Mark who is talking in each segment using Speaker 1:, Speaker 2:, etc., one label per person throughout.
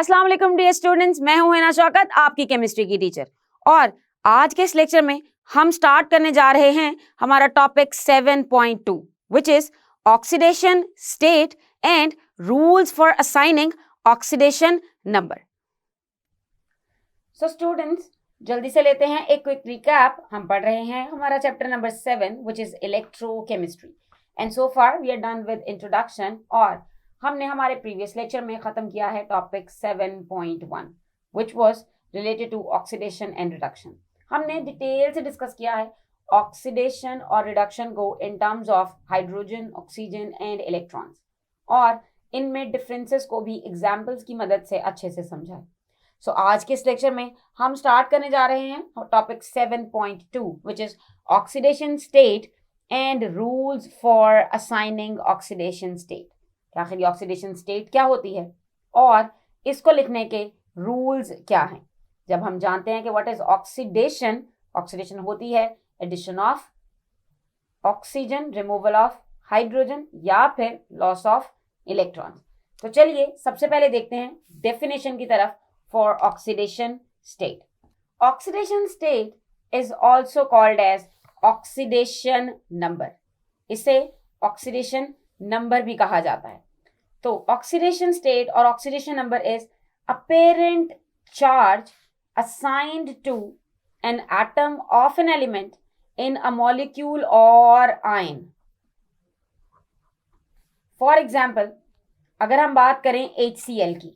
Speaker 1: अस्सलाम वालेकुम dear students, मैं हूं हिना शौकत, आपकी केमिस्ट्री की टीचर। और आज के इस लेक्चर में हम स्टार्ट करने जा रहे हैं हमारा topic 7.2 which is oxidation state and rules for assigning oxidation number. So students, जल्दी से लेते हैं एक क्विक रिकैप। हम पढ़ रहे हैं हमारा chapter number 7 which is electrochemistry and so far we are done with introduction. और हमने हमारे प्रीवियस लेक्चर में खत्म किया है topic 7.1 which was related to oxidation and reduction. हमने डिटेल से डिस्कस किया है ऑक्सीडेशन और रिडक्शन को in terms of hydrogen, oxygen and electrons, और इनमें डिफरेंसेस को भी एग्जाम्पल्स की मदद से अच्छे से समझा है। सो आज के इस लेक्चर में हम स्टार्ट करने जा रहे हैं topic 7.2 which is oxidation state and rules for assigning oxidation state. आखिर ये ऑक्सीडेशन स्टेट क्या होती है और इसको लिखने के रूल्स क्या हैं। जब हम जानते हैं कि व्हाट इज ऑक्सीडेशन, ऑक्सीडेशन होती है addition of oxygen, removal of hydrogen या फिर लॉस ऑफ इलेक्ट्रॉन्स। तो चलिए सबसे पहले देखते हैं डेफिनेशन की तरफ for oxidation state. Oxidation state is also called as oxidation number. इसे ऑक्सीडेशन नंबर भी कहा जाता है। तो ऑक्सीडेशन स्टेट और oxidation number is apparent charge assigned to an atom of an element in a molecule or ion. For example, अगर हम बात करें HCl की,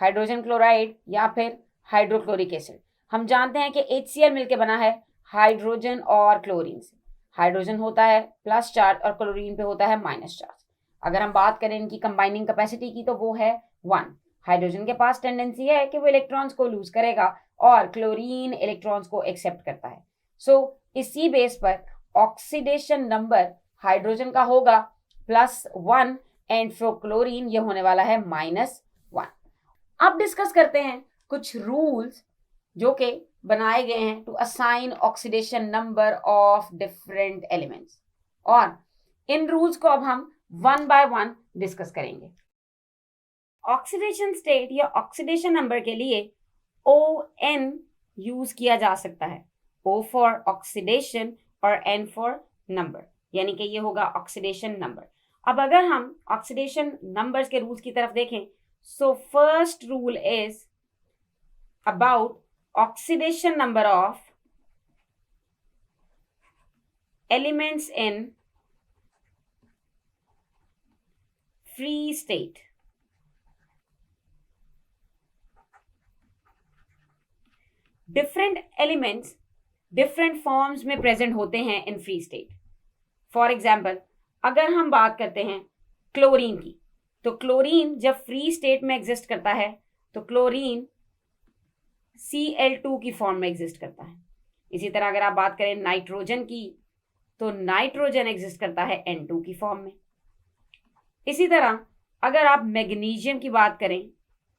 Speaker 1: हाइड्रोजन क्लोराइड या फिर हाइड्रोक्लोरिक एसिड, हम जानते हैं कि HCl मिलकर बना है हाइड्रोजन और क्लोरीन से। हाइड्रोजन होता है प्लस चार्ज और क्लोरीन पे होता है माइनस चार्ज। अगर हम बात करें इनकी कंबाइनिंग कैपेसिटी की तो वो है 1। हाइड्रोजन के पास टेंडेंसी है कि वो इलेक्ट्रॉन्स को लूज करेगा और क्लोरीन इलेक्ट्रॉन्स को एक्सेप्ट करता है। सो इसी बेस पर ऑक्सीडेशन नंबर हाइड्रोजन का होगा +1 एंड फॉर क्लोरीन ये होने वाला है -1। अब डिस्कस करते हैं कुछ रूल्स जो कि बनाए गए हैं to assign oxidation number of different elements, और इन रूल्स को अब हम वन बाय वन डिस्कस करेंगे। ऑक्सीडेशन स्टेट या ऑक्सीडेशन नंबर के लिए ON यूज किया जा सकता है। O फॉर ऑक्सीडेशन और N फॉर नंबर, यानी कि ये होगा ऑक्सीडेशन नंबर। अब अगर हम ऑक्सीडेशन नंबर्स के रूल्स की तरफ देखें, so first rule is about oxidation number of elements in free state. Different elements different forms में present होते हैं in free state. For example, अगर हम बात करते हैं क्लोरीन की, तो क्लोरीन जब फ्री स्टेट में एग्जिस्ट करता है तो क्लोरीन Cl2 की फॉर्म में एग्जिस्ट करता है। इसी तरह अगर आप बात करें नाइट्रोजन की, तो नाइट्रोजन एग्जिस्ट करता है N2 की फॉर्म में। इसी तरह अगर आप मैग्नीशियम की बात करें,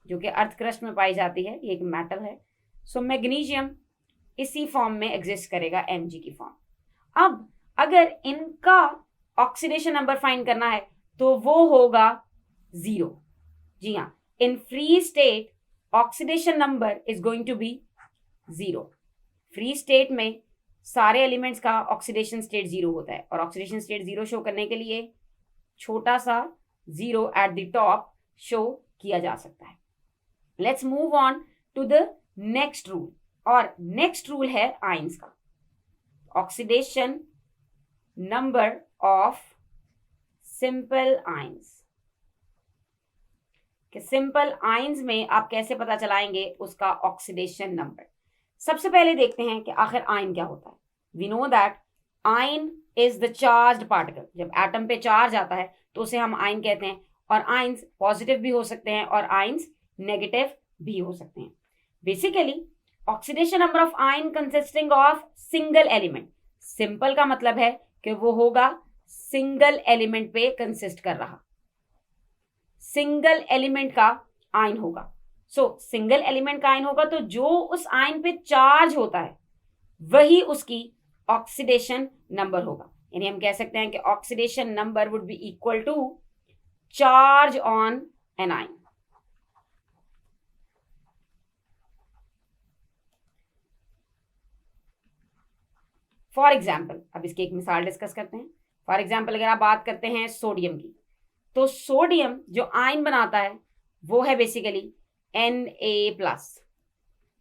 Speaker 1: जो कि अर्थ क्रस्ट में पाई जाती है, ये एक मेटल है, सो मैग्नीशियम इसी फॉर्म में एग्जिस्ट करेगा Mg की फॉर्म। अब अगर इनका ऑक्सीडेशन नंबर फाइंड करना है तो वो होगा 0। जी हाँ, in free state oxidation number is going to be 0। Free state में सारे एलिमेंट्स का ऑक्सीडेशन स्टेट 0 होता है, और ऑक्सीडेशन स्टेट 0 शो करने के लिए छोटा सा 0 एट द टॉप शो किया जा सकता है। Let's move on to the next rule, और नेक्स्ट रूल है आयंस का। Oxidation number of simple ions, कि सिंपल आयंस में आप कैसे पता चलाएंगे उसका ऑक्सीडेशन नंबर। सबसे पहले देखते हैं कि आखिर आयन क्या होता है। We know that ion is the charged particle. जब एटम पे चार्ज आता है तो उसे हम आयन कहते हैं, और आयंस पॉजिटिव भी हो सकते हैं और आयंस नेगेटिव भी हो सकते हैं। Basically oxidation number of ion consisting of single element. Simple का मतलब है कि वो होगा सिंगल एलिमेंट पे कंसिस्ट कर रहा, सिंगल एलिमेंट का आयन होगा। सो सिंगल एलिमेंट का आयन होगा तो जो उस आयन पे चार्ज होता है वही उसकी ऑक्सीडेशन नंबर होगा। यानी हम कह सकते हैं कि oxidation number would be equal to charge on an ion. For example अब इसकी एक मिसाल डिस्कस करते हैं। फॉर एग्जाम्पल अगर आप बात करते हैं सोडियम की, तो सोडियम जो आयन बनाता है वो है बेसिकली Na+।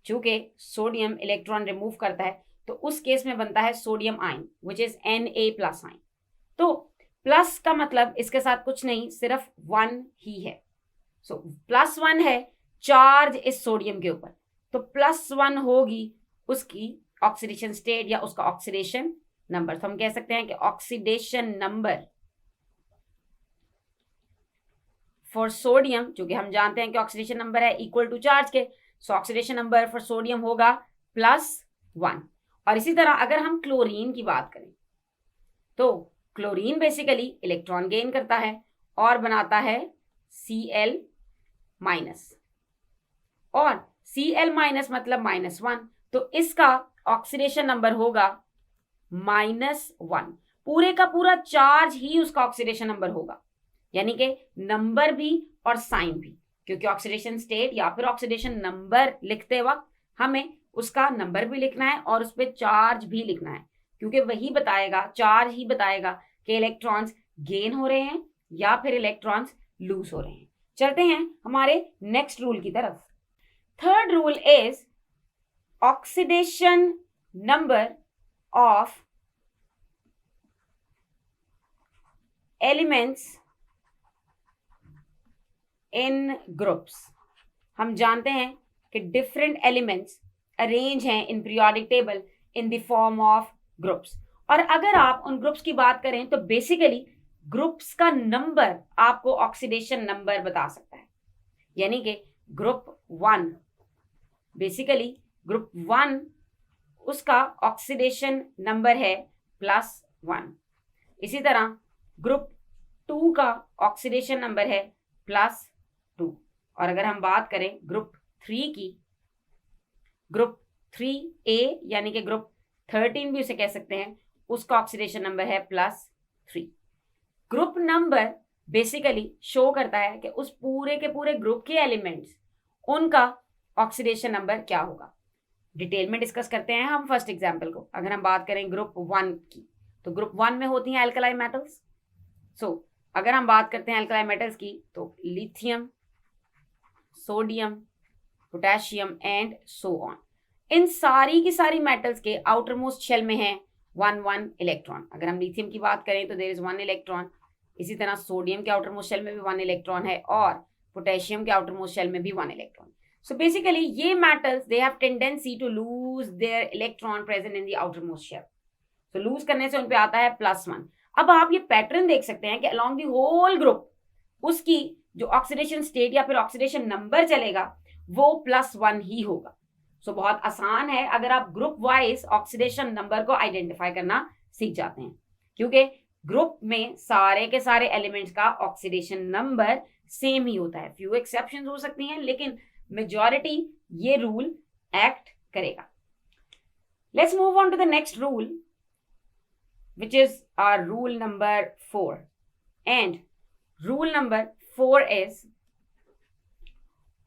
Speaker 1: चूंकि सोडियम इलेक्ट्रॉन रिमूव करता है तो उस केस में बनता है sodium ion which is Na+ ion. तो प्लस का मतलब इसके साथ कुछ नहीं, सिर्फ 1 ही है। सो +1 है चार्ज इस सोडियम के ऊपर, तो +1 होगी उसकी ऑक्सीडेशन स्टेट या उसका ऑक्सीडेशन नंबर। तो हम कह सकते हैं कि ऑक्सीडेशन नंबर फॉर सोडियम, जो कि हम जानते हैं कि ऑक्सीडेशन नंबर है इक्वल टू चार्ज के, सो ऑक्सीडेशन नंबर फॉर सोडियम होगा +1। और इसी तरह अगर हम क्लोरीन की बात करें तो क्लोरीन बेसिकली इलेक्ट्रॉन गेन करता है और बनाता है Cl-, और Cl- मतलब -1, तो इसका ऑक्सीडेशन नंबर होगा -1। पूरे का पूरा चार्ज ही उसका ऑक्सीडेशन नंबर होगा, यानी कि नंबर भी और साइन भी, क्योंकि ऑक्सीडेशन स्टेट या फिर ऑक्सीडेशन नंबर लिखते वक्त हमें उसका नंबर भी लिखना है और उस पर चार्ज भी लिखना है, क्योंकि वही बताएगा, चार्ज ही बताएगा कि इलेक्ट्रॉन्स गेन हो रहे हैं या फिर इलेक्ट्रॉन्स लूज हो रहे हैं। चलते हैं हमारे नेक्स्ट रूल की तरफ। Third rule is oxidation number of elements in groups. हम जानते हैं कि डिफरेंट एलिमेंट्स अरेंज हैं in periodic table in the form of groups, और अगर आप उन ग्रुप्स की बात करें तो बेसिकली ग्रुप्स का नंबर आपको ऑक्सीडेशन नंबर बता सकता है। यानी कि ग्रुप 1, बेसिकली ग्रुप 1 उसका ऑक्सीडेशन नंबर है +1। इसी तरह ग्रुप 2 का ऑक्सीडेशन नंबर है +2। और अगर हम बात करें ग्रुप 3 की, ग्रुप 3A यानी कि ग्रुप 13 भी उसे कह सकते हैं, उसका ऑक्सीडेशन नंबर है +3। ग्रुप नंबर बेसिकली शो करता है कि उस पूरे के पूरे ग्रुप के एलिमेंट्स, उनका ऑक्सीडेशन नंबर क्या होगा। डिटेल में डिस्कस करते हैं हम फर्स्ट एग्जांपल को। अगर हम बात करें ग्रुप 1 की, तो ग्रुप 1 में होती हैं अल्कलाई मेटल्स। सो अगर हम बात करते हैं अल्कलाई मेटल्स की, तो lithium, sodium, potassium and so on. इन सारी की सारी मेटल्स के आउटर मोस्ट शेल में है 1 इलेक्ट्रॉन। अगर हम लिथियम की बात करें तो देयर इज 1 इलेक्ट्रॉन। इसी तरह सोडियम के आउटर मोस्ट शेल में भी 1 इलेक्ट्रॉन है और पोटेशियम के आउटर मोस्ट शेल में भी 1 इलेक्ट्रॉन। सो बेसिकली ये metals they have tendency to lose their electron present in the outermost shell. तो लूज करने से उन पे आता है +1। अब आप ये पैटर्न देख सकते हैं कि अलोंग द होल ग्रुप उसकी जो ऑक्सीडेशन स्टेट या फिर ऑक्सीडेशन नंबर चलेगा वो +1 ही होगा। सो बहुत आसान है अगर आप ग्रुप वाइज ऑक्सीडेशन नंबर को आइडेंटिफाई करना सीख जाते हैं, क्योंकि ग्रुप में सारे के सारे एलिमेंट्स का ऑक्सीडेशन नंबर सेम ही होता है। फ्यू एक्सेप्शंस हो सकती हैं, लेकिन मेजॉरिटी ये रूल एक्ट करेगा। Let's move on to the next rule, which is our rule number 4, and rule number 4 is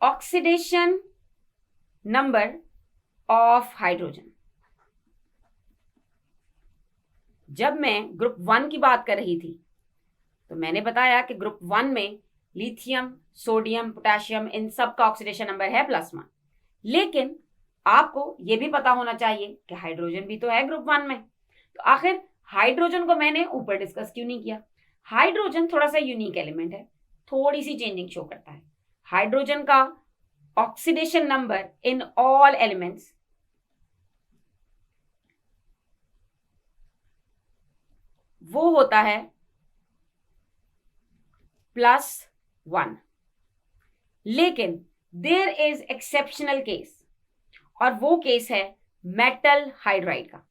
Speaker 1: oxidation number of hydrogen। जब मैं ग्रुप 1 की बात कर रही थी तो मैंने बताया कि ग्रुप 1 में लिथियम, सोडियम, पोटेशियम इन सब का ऑक्सीडेशन नंबर है +1। लेकिन आपको यह भी पता होना चाहिए कि हाइड्रोजन भी तो है ग्रुप 1 में। तो आखिर हाइड्रोजन को मैंने ऊपर डिस्कस क्यों नहीं किया? हाइड्रोजन थोड़ा सा यूनिक एलिमेंट है, थोड़ी सी चेंजिंग शो करता है। हाइड्रोजन का oxidation number in all elements वो होता है +1। लेकिन देयर इज एक्सेप्शनल केस, और वो केस है मेटल हाइड्राइड का।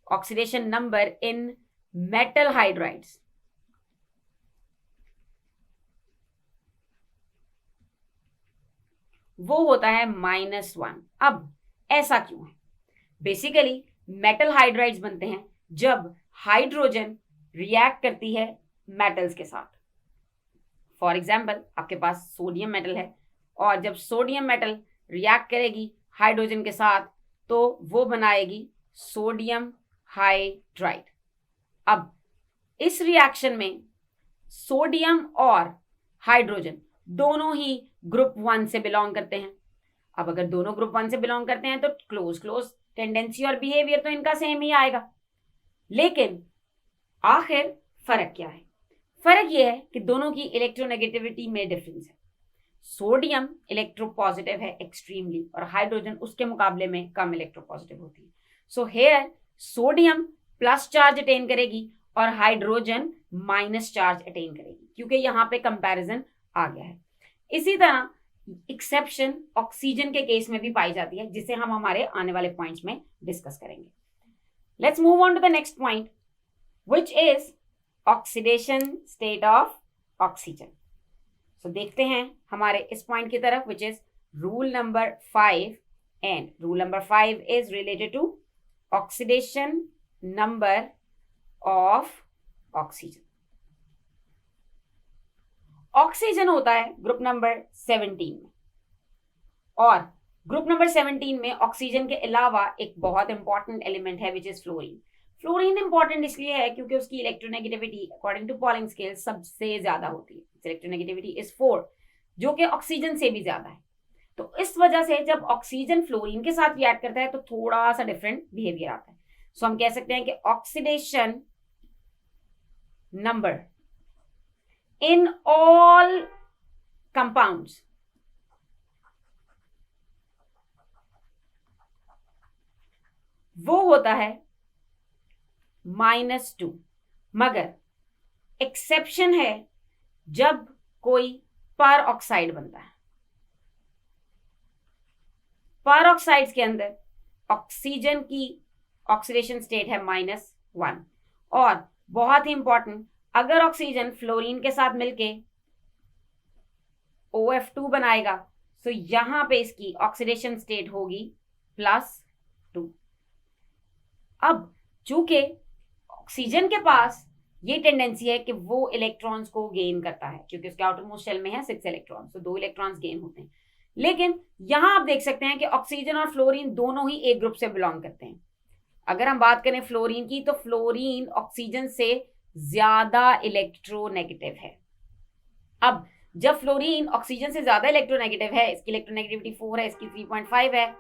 Speaker 1: Oxidation number in metal hydrides वो होता है -1। अब ऐसा क्यों है? बेसिकली मेटल हाइड्राइड्स बनते हैं जब हाइड्रोजन रिएक्ट करती है मेटल्स के साथ। फॉर एग्जाम्पल आपके पास सोडियम मेटल है, और जब सोडियम मेटल रिएक्ट करेगी हाइड्रोजन के साथ तो वो बनाएगी सोडियम हाइड्राइड। अब इस रिएक्शन में सोडियम और हाइड्रोजन दोनों ही ग्रुप 1 से बिलोंग करते हैं। अब अगर दोनों ग्रुप 1 से बिलोंग करते हैं तो क्लोज टेंडेंसी और बिहेवियर तो इनका सेम ही आएगा। लेकिन आखिर फर्क क्या है? फर्क यह है कि दोनों की इलेक्ट्रोनेगेटिविटी में डिफरेंस है। सोडियम इलेक्ट्रोपॉजिटिव है एक्सट्रीमली और हाइड्रोजन उसके मुकाबले में कम इलेक्ट्रोपॉजिटिव होती है। So here sodium plus charge attain करेगी और हाइड्रोजन माइनस चार्ज अटेन करेगी, क्योंकि यहां पे कंपैरिजन आ गया है। इसी तरह एक्सेप्शन ऑक्सीजन के केस में भी पाई जाती है, जिसे हम हमारे आने वाले पॉइंट्स में डिस्कस करेंगे। Let's move on to the next point which is oxidation state of oxygen. So देखते हैं हमारे इस पॉइंट की तरफ which is rule number 5 and rule number 5 is related to oxidation number of oxygen। Oxygen होता है group number 17 में और ग्रुप नंबर 17 में ऑक्सीजन के अलावा एक बहुत इंपॉर्टेंट एलिमेंट है which is fluorine. Fluorine important इसलिए है क्योंकि उसकी electronegativity according to Pauling scale सबसे ज्यादा होती है। इलेक्ट्रोनेगेटिविटी इज 4, जो कि ऑक्सीजन से भी ज्यादा है। तो इस वजह से जब ऑक्सीजन फ्लोरीन के साथ रिएक्ट करता है तो थोड़ा सा डिफरेंट बिहेवियर आता है। सो हम कह सकते हैं कि oxidation number in all compounds वो होता है -2, मगर एक्सेप्शन है जब कोई पर ऑक्साइड बनता है। पर ऑक्साइड्स के अंदर ऑक्सीजन की ऑक्सीडेशन स्टेट है -1 और बहुत ही इंपॉर्टेंट, अगर ऑक्सीजन फ्लोरीन के साथ मिलके OF2 बनाएगा तो यहां पे इसकी ऑक्सीडेशन स्टेट होगी +2। अब चूंकि ऑक्सीजन के पास ये टेंडेंसी है कि वो इलेक्ट्रॉन्स को गेन करता है, क्योंकि उसके आउटर मोस्ट शेल में है 6 इलेक्ट्रॉन्स, तो 2 इलेक्ट्रॉन्स गेन होते हैं। लेकिन यहां आप देख सकते हैं कि ऑक्सीजन और फ्लोरीन दोनों ही एक ग्रुप से बिलोंग करते हैं। अगर हम बात करें फ्लोरीन की तो फ्लोरीन ऑक्सीजन से ज्यादा इलेक्ट्रोनेगेटिव है। अब जब फ्लोरीन ऑक्सीजन से ज्यादा इलेक्ट्रोनेगेटिव है, इसकी इलेक्ट्रोनेगेटिविटी 4 है, इसकी 3.5 है।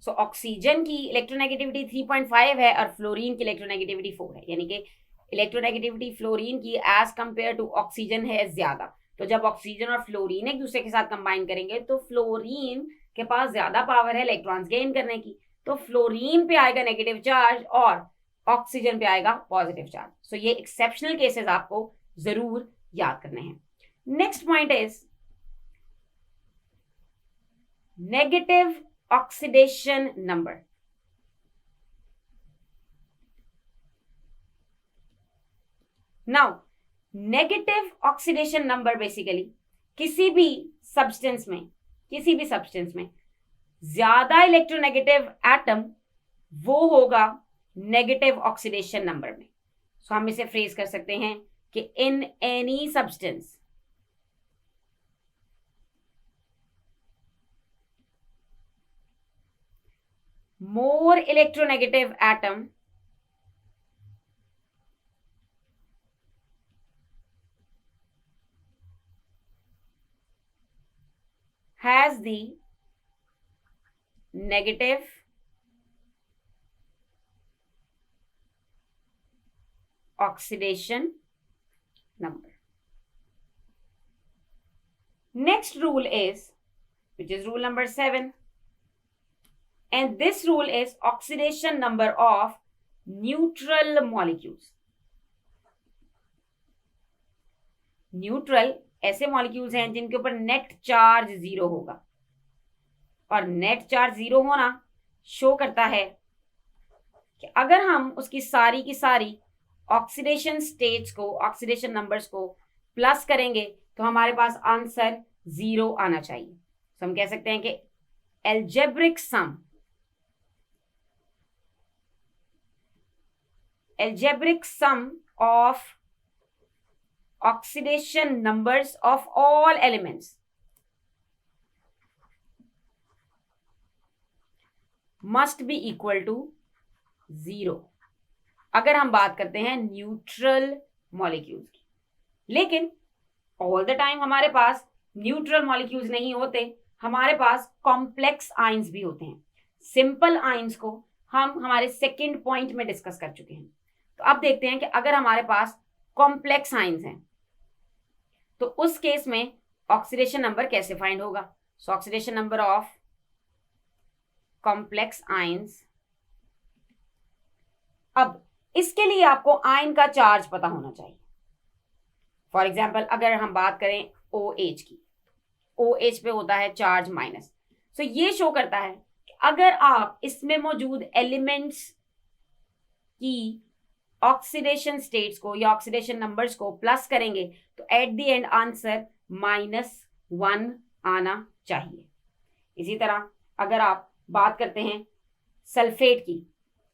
Speaker 1: सो ऑक्सीजन की इलेक्ट्रोनेगेटिविटी 3.5 है और फ्लोरीन की इलेक्ट्रोनेगेटिविटी 4 है, यानी कि इलेक्ट्रोनेगेटिविटी फ्लोरीन की एज कंपेयर टू ऑक्सीजन है ज्यादा। तो जब ऑक्सीजन और फ्लोरीन एक दूसरे के साथ कंबाइन करेंगे तो फ्लोरीन के पास ज्यादा पावर है इलेक्ट्रॉन्स गेन करने की, तो फ्लोरीन पे आएगा नेगेटिव चार्ज और ऑक्सीजन पे आएगा पॉजिटिव चार्ज। सो ये एक्सेप्शनल केसेस आपको जरूर याद करने हैं। Next point is negative oxidation number. Now negative oxidation number basically किसी भी सब्सटेंस में ज्यादा इलेक्ट्रोनेगेटिव एटम वो होगा नेगेटिव ऑक्सीडेशन नंबर में। सो हम इसे फ्रेज कर सकते हैं कि in any substance more electronegative atom has the negative oxidation number. Next rule is, which is rule number 7. And this rule is oxidation number of neutral molecules. Neutral ऐसे molecules हैं जिनके ऊपर नेट चार्ज 0 होगा, और net charge 0 होना show करता है कि अगर हम उसकी सारी की सारी ऑक्सीडेशन स्टेट्स को, ऑक्सीडेशन नंबर्स को प्लस करेंगे तो हमारे पास आंसर 0 आना चाहिए। तो हम कह सकते हैं कि algebraic sum of oxidation numbers of all elements must be equal to 0 अगर हम बात करते हैं न्यूट्रल मॉलिक्यूल्स की। लेकिन ऑल द टाइम हमारे पास न्यूट्रल मॉलिक्यूल्स नहीं होते, हमारे पास कॉम्प्लेक्स आयंस भी होते हैं। सिंपल आयंस को हम हमारे सेकंड पॉइंट में डिस्कस कर चुके हैं। तो अब देखते हैं कि अगर हमारे पास कॉम्प्लेक्स आयंस हैं तो उस केस में ऑक्सीडेशन नंबर कैसे फाइंड होगा। सो oxidation number of complex ions. अब इसके लिए आपको आयन का चार्ज पता होना चाहिए। फॉर एग्जाम्पल अगर हम बात करें OH की, OH पे होता है चार्ज माइनस। सो ये शो करता है कि अगर आप इसमें मौजूद एलिमेंट्स की ऑक्सीडेशन स्टेट्स को या ऑक्सीडेशन नंबर्स को प्लस करेंगे तो एट द एंड आंसर -1 आना चाहिए। इसी तरह अगर आप बात करते हैं सल्फेट की,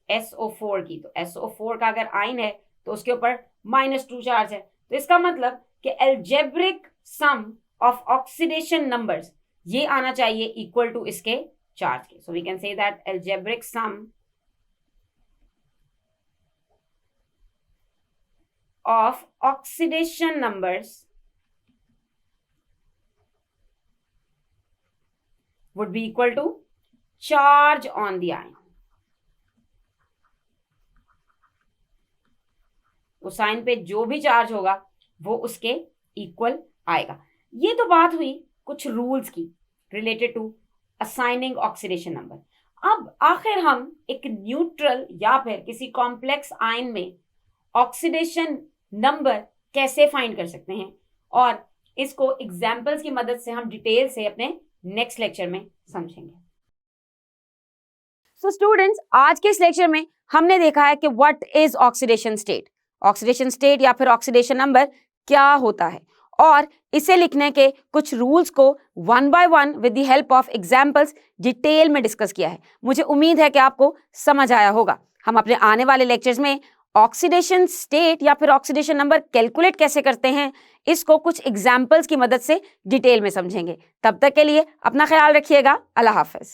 Speaker 1: SO4 की, तो SO4 का अगर आयन है तो उसके ऊपर -2 चार्ज है। तो इसका मतलब कि algebraic sum of oxidation numbers ये आना चाहिए इक्वल टू इसके चार्ज के। So we can say that algebraic sum of oxidation numbers would be equal to charge on the ion। उस आयन पे जो भी चार्ज होगा वो उसके इक्वल आएगा। ये तो बात हुई कुछ रूल्स की related to assigning oxidation number. अब आखिर हम एक न्यूट्रल या फिर किसी कॉम्प्लेक्स आयन में ऑक्सीडेशन नंबर कैसे फाइंड कर सकते हैं, और इसको एग्जाम्पल्स की मदद से हम डिटेल से अपने नेक्स्ट लेक्चर में समझेंगे। सो स्टूडेंट्स, आज के इस लेक्चर में हमने देखा है कि what is oxidation state, oxidation state या फिर ऑक्सीडेशन नंबर क्या होता है, और इसे लिखने के कुछ रूल्स को one by one with the help of examples detail में डिस्कस किया है। मुझे उम्मीद है कि आपको समझ आया होगा। हम अपने आने वाले लेक्चर्स में ऑक्सीडेशन स्टेट या फिर ऑक्सीडेशन नंबर कैलकुलेट कैसे करते हैं इसको कुछ एग्जांपल्स की मदद से डिटेल में समझेंगे। तब तक के लिए अपना ख्याल रखिएगा। अल्लाह हाफिज।